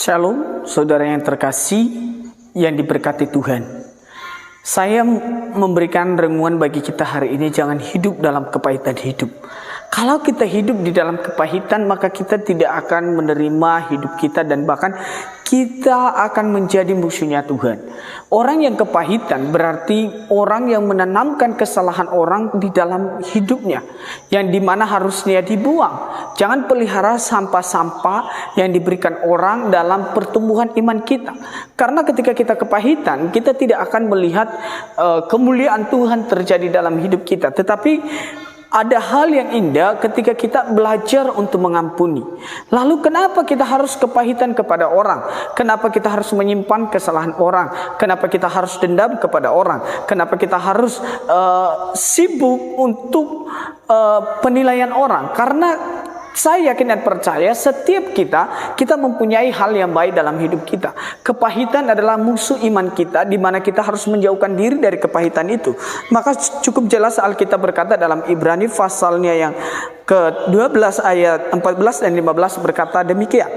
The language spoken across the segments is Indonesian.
Shalom, saudara yang terkasih yang diberkati Tuhan. Saya memberikan renungan bagi kita hari ini, jangan hidup dalam kepahitan hidup. Kalau kita hidup di dalam kepahitan, maka kita tidak akan menerima hidup kita dan bahkan kita akan menjadi musuhnya Tuhan. Orang yang kepahitan berarti orang yang menanamkan kesalahan orang di dalam hidupnya, yang dimana harusnya dibuang. Jangan pelihara sampah-sampah yang diberikan orang dalam pertumbuhan iman kita. Karena ketika kita kepahitan, kita tidak akan melihat kemuliaan Tuhan terjadi dalam hidup kita. Tetapi ada hal yang indah ketika kita belajar untuk mengampuni. Lalu kenapa kita harus kepahitan kepada orang? Kenapa kita harus menyimpan kesalahan orang? Kenapa kita harus dendam kepada orang? Kenapa kita harus sibuk untuk penilaian orang? Karena saya yakin dan percaya setiap kita mempunyai hal yang baik dalam hidup kita. Kepahitan adalah musuh iman kita, di mana kita harus menjauhkan diri dari kepahitan itu. Maka cukup jelas Alkitab berkata dalam Ibrani pasalnya yang ke-12 ayat 14 dan 15 berkata demikian.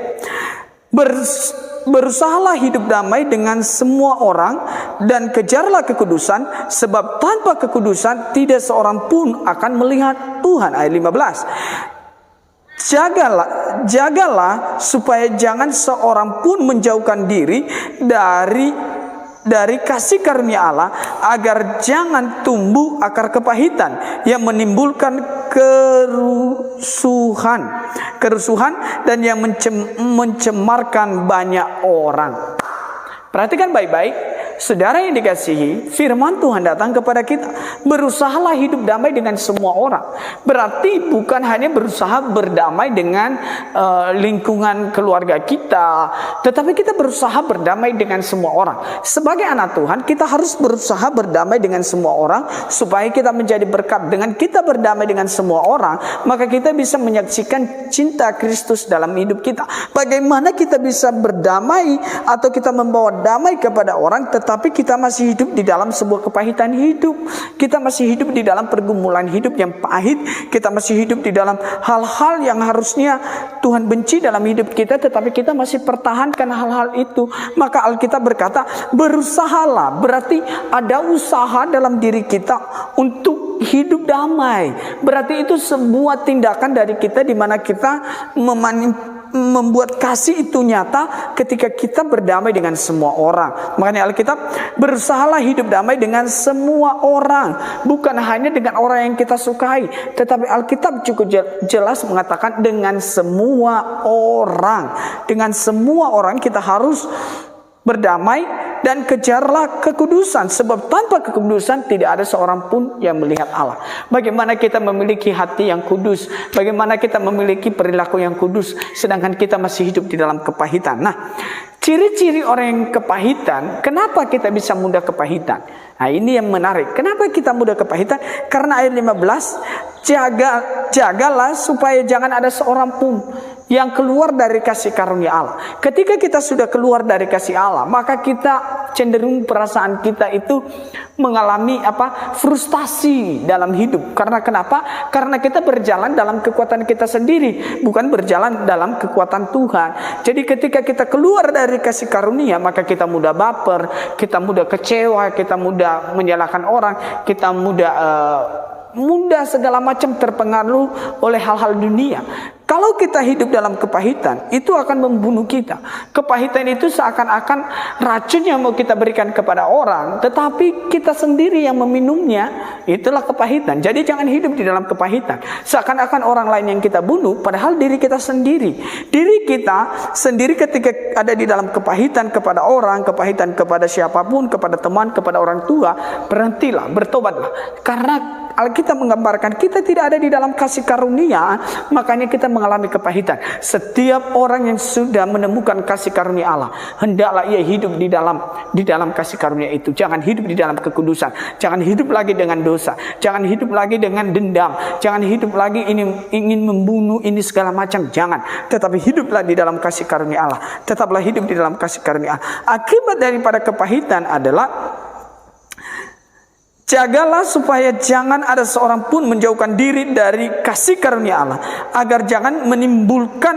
Berusahalah hidup damai dengan semua orang dan kejarlah kekudusan, sebab tanpa kekudusan tidak seorang pun akan melihat Tuhan. Ayat 15. Jagalah supaya jangan seorang pun menjauhkan diri dari kasih karunia Allah, agar jangan tumbuh akar kepahitan yang menimbulkan kerusuhan dan yang mencemarkan banyak orang. Perhatikan baik-baik. Saudara yang dikasihi, firman Tuhan datang kepada kita. Berusahalah hidup damai dengan semua orang. Berarti bukan hanya berusaha berdamai dengan lingkungan keluarga kita, tetapi kita berusaha berdamai dengan semua orang. Sebagai anak Tuhan, kita harus berusaha berdamai dengan semua orang supaya kita menjadi berkat. Dengan kita berdamai dengan semua orang, maka kita bisa menyaksikan cinta Kristus dalam hidup kita. Bagaimana kita bisa berdamai atau kita membawa damai kepada orang, tapi kita masih hidup di dalam sebuah kepahitan hidup. Kita masih hidup di dalam pergumulan hidup yang pahit. Kita masih hidup di dalam hal-hal yang harusnya Tuhan benci dalam hidup kita, tetapi kita masih pertahankan hal-hal itu. Maka Alkitab berkata, berusahalah. Berarti ada usaha dalam diri kita untuk hidup damai. Berarti itu sebuah tindakan dari kita, di mana kita membuat kasih itu nyata ketika kita berdamai dengan semua orang. Makanya Alkitab, berusahalah hidup damai dengan semua orang, bukan hanya dengan orang yang kita sukai, tetapi Alkitab cukup jelas mengatakan dengan semua orang. Dengan semua orang kita harus berdamai dan kejarlah kekudusan, sebab tanpa kekudusan tidak ada seorang pun yang melihat Allah. Bagaimana kita memiliki hati yang kudus, bagaimana kita memiliki perilaku yang kudus, sedangkan kita masih hidup di dalam kepahitan. Nah, ciri-ciri orang yang kepahitan, kenapa kita bisa mudah kepahitan? Nah, ini yang menarik. Kenapa kita mudah kepahitan? Karena ayat 15, jagalah supaya jangan ada seorang pun yang keluar dari kasih karunia Allah. Ketika kita sudah keluar dari kasih Allah, maka kita cenderung perasaan kita itu mengalami frustasi dalam hidup. Karena kenapa? Karena kita berjalan dalam kekuatan kita sendiri, bukan berjalan dalam kekuatan Tuhan. Jadi ketika kita keluar dari kasih karunia, maka kita mudah baper, kita mudah kecewa, kita mudah menyalahkan orang, kita mudah segala macam terpengaruh oleh hal-hal dunia. Kalau kita hidup dalam kepahitan, itu akan membunuh kita. Kepahitan itu seakan-akan racun yang mau kita berikan kepada orang, tetapi kita sendiri yang meminumnya. Itulah kepahitan. Jadi jangan hidup di dalam kepahitan. Seakan-akan orang lain yang kita bunuh, padahal diri kita sendiri. Diri kita sendiri ketika ada di dalam kepahitan kepada orang, kepahitan kepada siapapun, kepada teman, kepada orang tua, berhentilah, bertobatlah. Karena Alkitab menggambarkan kita tidak ada di dalam kasih karunia, makanya kita mengalami kepahitan. Setiap orang yang sudah menemukan kasih karunia Allah, hendaklah ia hidup di dalam kasih karunia itu. Jangan hidup di dalam kekudusan, jangan hidup lagi dengan dosa, jangan hidup lagi dengan dendam, jangan hidup lagi ingin membunuh ini segala macam, jangan. Tetapi hiduplah di dalam kasih karunia Allah. Tetaplah hidup di dalam kasih karunia Allah. Akibat daripada kepahitan adalah jagalah supaya jangan ada seorang pun menjauhkan diri dari kasih karunia Allah, agar jangan menimbulkan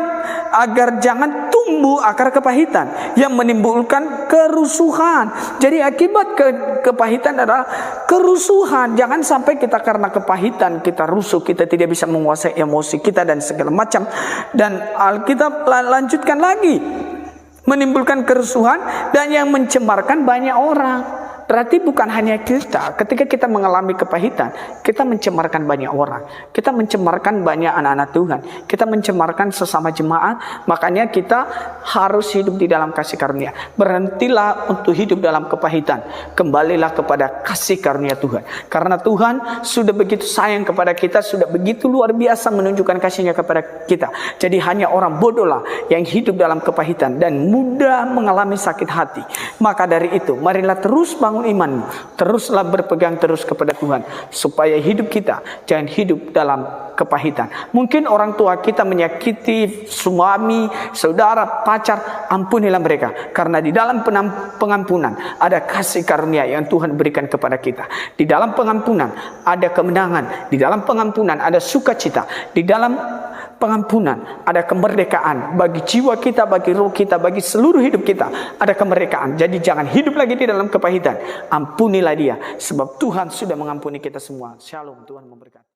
agar jangan tumbuh akar kepahitan yang menimbulkan kerusuhan. Jadi akibat kepahitan adalah kerusuhan. Jangan sampai kita karena kepahitan kita rusuh, kita tidak bisa menguasai emosi kita dan segala macam. Dan Alkitab lanjutkan lagi, menimbulkan kerusuhan dan yang mencemarkan banyak orang. Berarti bukan hanya kita, ketika kita mengalami kepahitan, kita mencemarkan banyak orang, kita mencemarkan banyak anak-anak Tuhan, kita mencemarkan sesama jemaat. Makanya kita harus hidup di dalam kasih karunia. Berhentilah untuk hidup dalam kepahitan, kembalilah kepada kasih karunia Tuhan. Karena Tuhan sudah begitu sayang kepada kita, sudah begitu luar biasa menunjukkan kasihnya kepada kita. Jadi hanya orang bodohlah yang hidup dalam kepahitan dan mudah mengalami sakit hati. Maka dari itu, marilah terus bangun iman, teruslah berpegang terus kepada Tuhan, supaya hidup kita jangan hidup dalam kepahitan. Mungkin orang tua kita menyakiti suami, saudara, pacar, ampunilah mereka, karena di dalam pengampunan ada kasih karunia yang Tuhan berikan kepada kita. Di dalam pengampunan ada kemenangan, di dalam pengampunan ada sukacita, di dalam pengampunan ada kemerdekaan bagi jiwa kita, bagi roh kita, bagi seluruh hidup kita ada kemerdekaan. Jadi jangan hidup lagi di dalam kepahitan. Ampunilah dia, sebab Tuhan sudah mengampuni kita semua. Shalom, Tuhan memberkati.